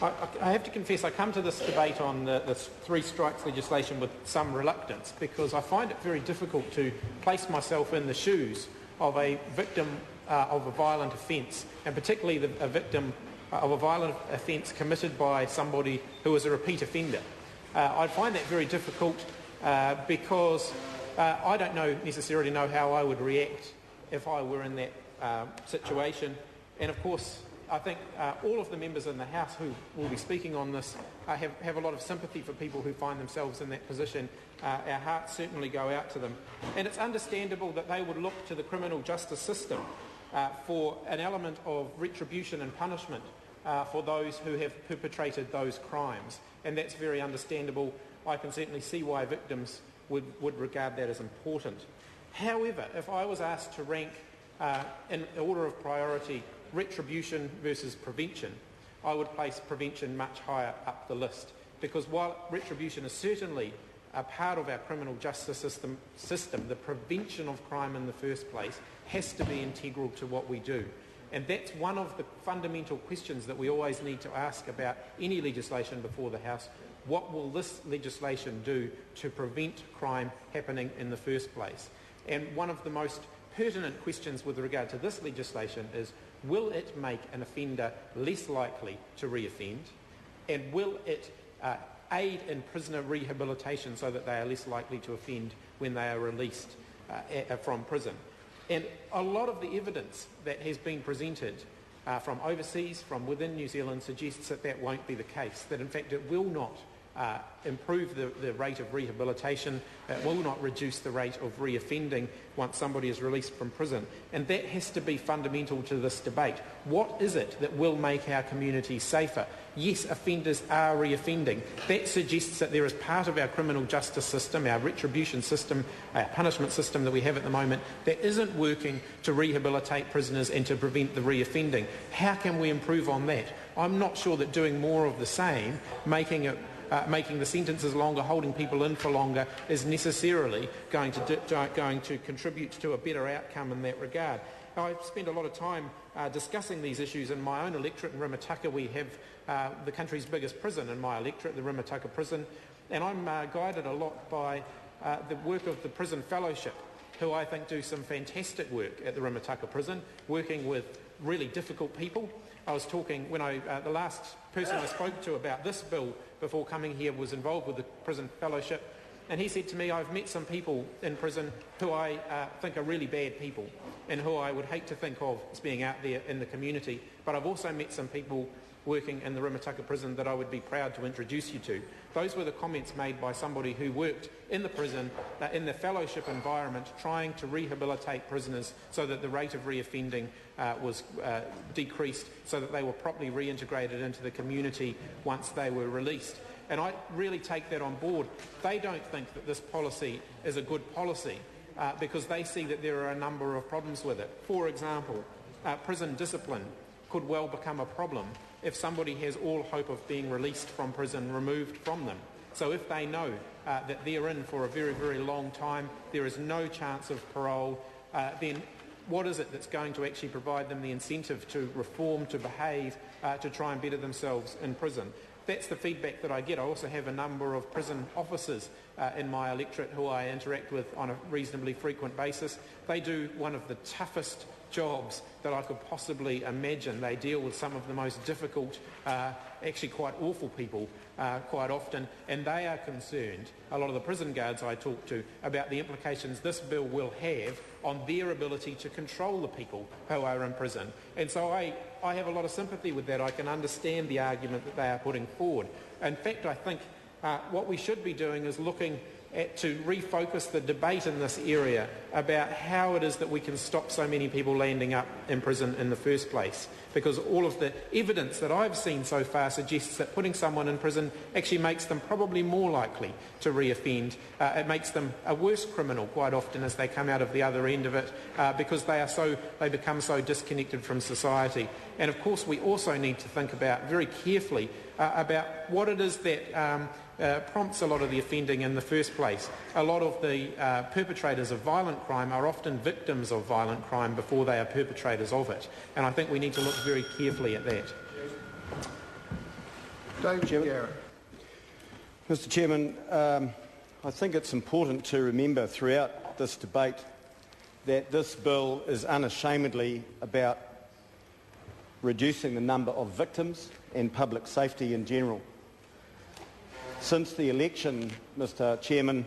I have to confess I come to this debate on the three strikes legislation with some reluctance, because I find it very difficult to place myself in the shoes of a victim of a violent offence, and particularly a victim of a violent offence committed by somebody who is a repeat offender. I find that very difficult because I don't necessarily know how I would react if I were in that situation. And of course, I think all of the members in the House who will be speaking on this have a lot of sympathy for people who find themselves in that position. Our hearts certainly go out to them. And it's understandable that they would look to the criminal justice system for an element of retribution and punishment for those who have perpetrated those crimes. And that's very understandable. I can certainly see why victims would regard that as important. However, if I was asked to rank in order of priority retribution versus prevention, I would place prevention much higher up the list, because while retribution is certainly a part of our criminal justice system, the prevention of crime in the first place has to be integral to what we do. And that's one of the fundamental questions that we always need to ask about any legislation before the House. What will this legislation do to prevent crime happening in the first place? And one of the most pertinent questions with regard to this legislation is, will it make an offender less likely to reoffend? And will it aid in prisoner rehabilitation so that they are less likely to offend when they are released from prison? And a lot of the evidence that has been presented from overseas, from within New Zealand, suggests that that won't be the case, that in fact it will not improve the rate of rehabilitation, it will not reduce the rate of reoffending once somebody is released from prison. And that has to be fundamental to this debate. What is it that will make our communities safer? Yes, offenders are reoffending. That suggests that there is part of our criminal justice system, our retribution system, our punishment system that we have at the moment, that isn't working to rehabilitate prisoners and to prevent the reoffending. How can we improve on that? I'm not sure that doing more of the same, making the sentences longer, holding people in for longer, is necessarily going to contribute to a better outcome in that regard. I've spent a lot of time discussing these issues in my own electorate in Rimutaka. We have the country's biggest prison in my electorate, the Rimutaka prison, and I'm guided a lot by the work of the Prison Fellowship, who I think do some fantastic work at the Rimutaka prison, working with really difficult people. I was talking, the last person I spoke to about this bill before coming here was involved with the Prison Fellowship, and he said to me, I've met some people in prison who I think are really bad people and who I would hate to think of as being out there in the community, but I've also met some people working in the Rimutaka prison that I would be proud to introduce you to. Those were the comments made by somebody who worked in the prison, in the fellowship environment, trying to rehabilitate prisoners so that the rate of reoffending was decreased, so that they were properly reintegrated into the community once they were released. And I really take that on board. They don't think that this policy is a good policy because they see that there are a number of problems with it. For example, prison discipline could well become a problem if somebody has all hope of being released from prison removed from them. So if they know that they're in for a very, very long time, there is no chance of parole, then what is it that's going to actually provide them the incentive to reform, to behave, to try and better themselves in prison? That's the feedback that I get. I also have a number of prison officers in my electorate who I interact with on a reasonably frequent basis. They do one of the toughest jobs that I could possibly imagine. They deal with some of the most difficult, actually quite awful people quite often, and they are concerned, a lot of the prison guards I talk to, about the implications this bill will have on their ability to control the people who are in prison. And so I have a lot of sympathy with that. I can understand the argument that they are putting forward. In fact, I think what we should be doing is looking to refocus the debate in this area about how it is that we can stop so many people landing up in prison in the first place. Because all of the evidence that I've seen so far suggests that putting someone in prison actually makes them probably more likely to reoffend. It makes them a worse criminal quite often as they come out of the other end of it because they become so disconnected from society. And of course we also need to think about very carefully about what it is that prompts a lot of the offending in the first place. A lot of the perpetrators of violent crime are often victims of violent crime before they are perpetrators of it. And I think we need to look very carefully at that. David Garrett. Mr Chairman, I think it's important to remember throughout this debate that this bill is unashamedly about reducing the number of victims and public safety in general. Since the election, Mr Chairman,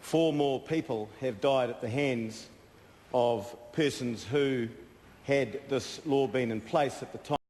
4 more people have died at the hands of persons who, had this law been in place at the time,